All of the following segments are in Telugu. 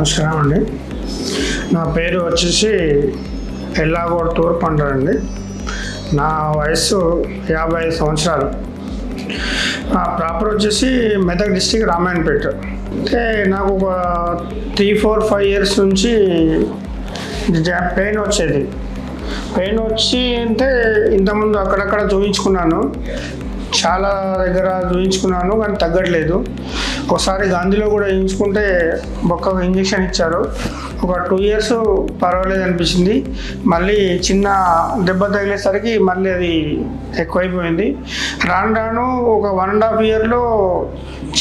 నమస్కారం అండి. నా పేరు వచ్చేసి ఎల్లాగోడ్ తూర్పు అంటారండి. నా వయసు 55 సంవత్సరాలు. ప్రాపర్ వచ్చేసి మెదక్ డిస్టిక్ రామాయణపేట. అంటే నాకు ఒక 3-4-5 ఇయర్స్ నుంచి పెయిన్ వచ్చేది. పెయిన్ వచ్చి అంటే ఇంతకుముందు అక్కడక్కడ చూపించుకున్నాను, చాలా దగ్గర చూపించుకున్నాను, కానీ తగ్గట్లేదు. ఒకసారి గాంధీలో కూడా చూయించుకుంటే ఒక్క ఇంజెక్షన్ ఇచ్చారు. ఒక 2 ఇయర్స్ పర్వాలేదు అనిపించింది. మళ్ళీ చిన్న దెబ్బ తగిలేసరికి మళ్ళీ అది ఎక్కువైపోయింది. రాను రాను ఒక 1.5 ఇయర్లో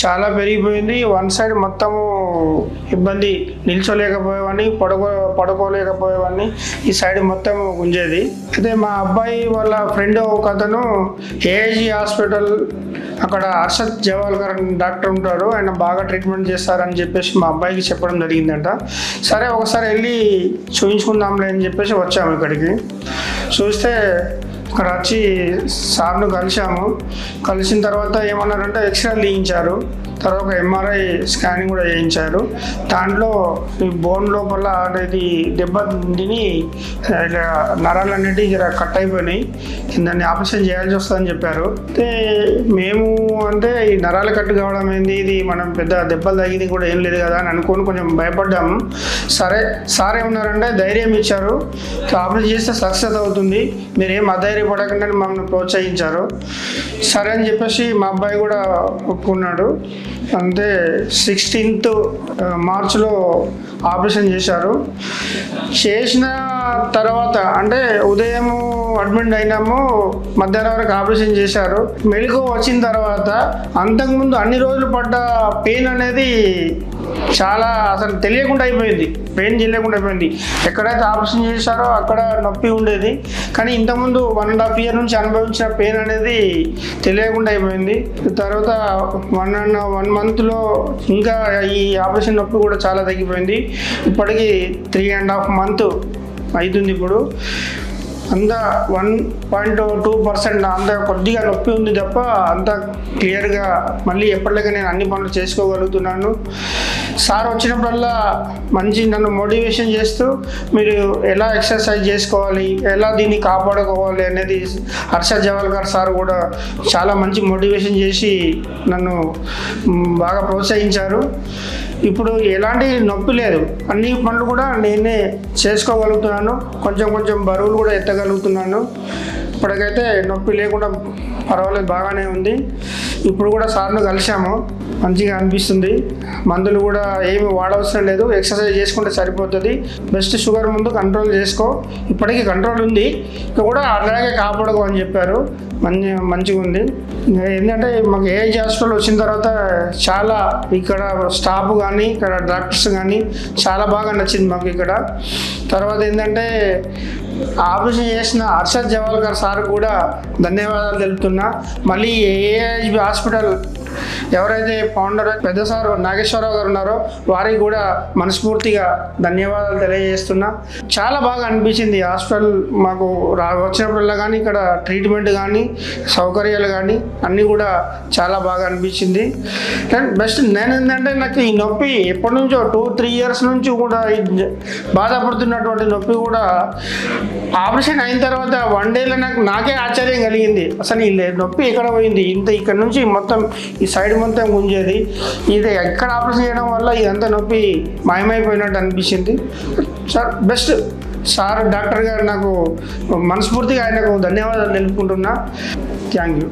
చాలా పెరిగిపోయింది. వన్ సైడ్ మొత్తము ఇబ్బంది, నిల్చోలేకపోయేవాడిని, పడుకోలేకపోయేవాడిని. ఈ సైడ్ మొత్తం గుంజేది. అయితే మా అబ్బాయి వాళ్ళ ఫ్రెండ్ ఒక అతను ఏఐజీ హాస్పిటల్, అక్కడ హర్షద్ జవాల్కర్ డాక్టర్ ఉంటారు, ఆయన బాగా ట్రీట్మెంట్ చేస్తారని చెప్పేసి మా అబ్బాయికి చెప్పడం జరిగిందంట. సరే ఒకసారి వెళ్ళి చూపించుకుందాంలే అని చెప్పేసి వచ్చాము ఇక్కడికి. చూస్తే ఇక్కడ వచ్చి సార్ను కలిసాము. కలిసిన తర్వాత ఏమన్నారంటే ఎక్స్రే తీయించారు, తర్వాత ఎంఆర్ఐ స్కానింగ్ కూడా చేయించారు. దాంట్లో ఈ బోన్ లోపల అనేది దెబ్బ తిని నరాలు అనేటివి కట్ అయిపోయినాయి, దాన్ని ఆపరేషన్ చేయాల్సి వస్తుందని చెప్పారు. అయితే మేము అంటే ఈ నరాలు కట్ కావడం ఏంది, ఇది మనం పెద్ద దెబ్బలు తగ్గింది కూడా ఏం లేదు కదా అని అనుకొని కొంచెం భయపడ్డాము. సరే సార్ ఏమన్నారంటే ధైర్యం ఇచ్చారు, ఆపరేషన్ చేస్తే సక్సెస్ అవుతుంది, మీరేం అధైర్యపడకుండా మమ్మల్ని ప్రోత్సహించారు. సరే అని చెప్పేసి మా అబ్బాయి కూడా ఒప్పుకున్నాడు. అంటే 16th మార్చిలో ఆపరేషన్ చేశారు. చేసిన తర్వాత అంటే ఉదయం అడ్మిట్ అయినాము, మధ్యాహ్నం వరకు ఆపరేషన్ చేశారు. మెలకు వచ్చిన తర్వాత అంతకుముందు అన్ని రోజులు పడ్డ పెయిన్ అనేది చాలా అసలు తెలియకుండా అయిపోయింది, పెయిన్ తెలియకుండా అయిపోయింది. ఎక్కడైతే ఆపరేషన్ చేశారో అక్కడ నొప్పి ఉండేది, కానీ ఇంతకుముందు 1.5 ఇయర్ నుంచి అనుభవించిన పెయిన్ అనేది తెలియకుండా అయిపోయింది. తర్వాత 1 మంత్లో ఇంకా ఈ ఆపరేషన్ నొప్పి కూడా చాలా తగ్గిపోయింది. ఇప్పటికీ 3.5 మంత్ అవుతుంది. ఇప్పుడు అంతా 1.2% అంత కొద్దిగా నొప్పి ఉంది తప్ప అంత క్లియర్గా మళ్ళీ ఎప్పటిలాగా నేను అన్ని పనులు చేసుకోగలుగుతున్నాను. సార్ వచ్చినప్పుడల్లా మంచి నన్ను మోటివేషన్ చేస్తూ మీరు ఎలా ఎక్సర్సైజ్ చేసుకోవాలి, ఎలా దీన్ని కాపాడుకోవాలి అనేది హర్షద్ జవాల్కర్ సార్ కూడా చాలా మంచి మోటివేషన్ చేసి నన్ను బాగా ప్రోత్సహించారు. ఇప్పుడు ఎలాంటి నొప్పి లేదు, అన్ని పనులు కూడా నేనే చేసుకోగలుగుతున్నాను, కొంచెం బరువులు కూడా ఎత్తగలుగుతున్నాను. ఇప్పటికైతే నొప్పి లేకుండా పర్వాలేదు, బాగానే ఉంది. ఇప్పుడు కూడా సార్ను కలిసాము, మంచిగా అనిపిస్తుంది. మందులు కూడా ఏమి వాడవసరం లేదు, ఎక్సర్సైజ్ చేసుకుంటే సరిపోతుంది. బెస్ట్ షుగర్ ముందు కంట్రోల్ చేసుకో, ఇప్పటికీ కంట్రోల్ ఉంది, ఇంకా కూడా అలాగే కాపాడుకో అని చెప్పారు. మంచిగా ఉంది. ఏంటంటే మాకు ఏఐజీ హాస్పిటల్ వచ్చిన తర్వాత చాలా ఇక్కడ స్టాఫ్ కానీ ఇక్కడ డాక్టర్స్ కానీ చాలా బాగా నచ్చింది మాకు ఇక్కడ. తర్వాత ఏంటంటే ఆపరేషన్ చేసిన హర్షద్ జవాల్కర్ సార్ కూడా ధన్యవాదాలు తెలుపుతున్నా. మళ్ళీ ఏఐజీ హాస్పిటల్ ఎవరైతే ఫౌండర్ పెద్ద సార్ నాగేశ్వరరావు గారు ఉన్నారో వారికి కూడా మనస్ఫూర్తిగా ధన్యవాదాలు తెలియజేస్తున్నా. చాలా బాగా అనిపించింది హాస్పిటల్ మాకు వచ్చినప్పుడల్లా కానీ ఇక్కడ ట్రీట్మెంట్ కానీ సౌకర్యాలు కానీ అన్నీ కూడా చాలా బాగా అనిపించింది. అండ్ బెస్ట్ నేను ఏంటంటే నాకు ఈ నొప్పి ఎప్పటి నుంచో 2-3 ఇయర్స్ నుంచి కూడా బాధపడుతున్నటువంటి నొప్పి కూడా ఆపరేషన్ అయిన తర్వాత 1 డేలో నాకే ఆశ్చర్యం కలిగింది. అసలు ఈ నొప్పి ఎక్కడ పోయింది, ఇక్కడ నుంచి మొత్తం ఈ సైడ్ మొత్తం గుంజేది, ఇది ఎక్కడ ఆపరేషన్ చేయడం వల్ల ఇదంతా నొప్పి మాయమైపోయినట్టు అనిపించింది. సార్ బెస్ట్ సార్ డాక్టర్ గారు నాకు మనస్ఫూర్తిగా ఆయనకు ధన్యవాదాలు తెలుపుకుంటున్నా. Thank you.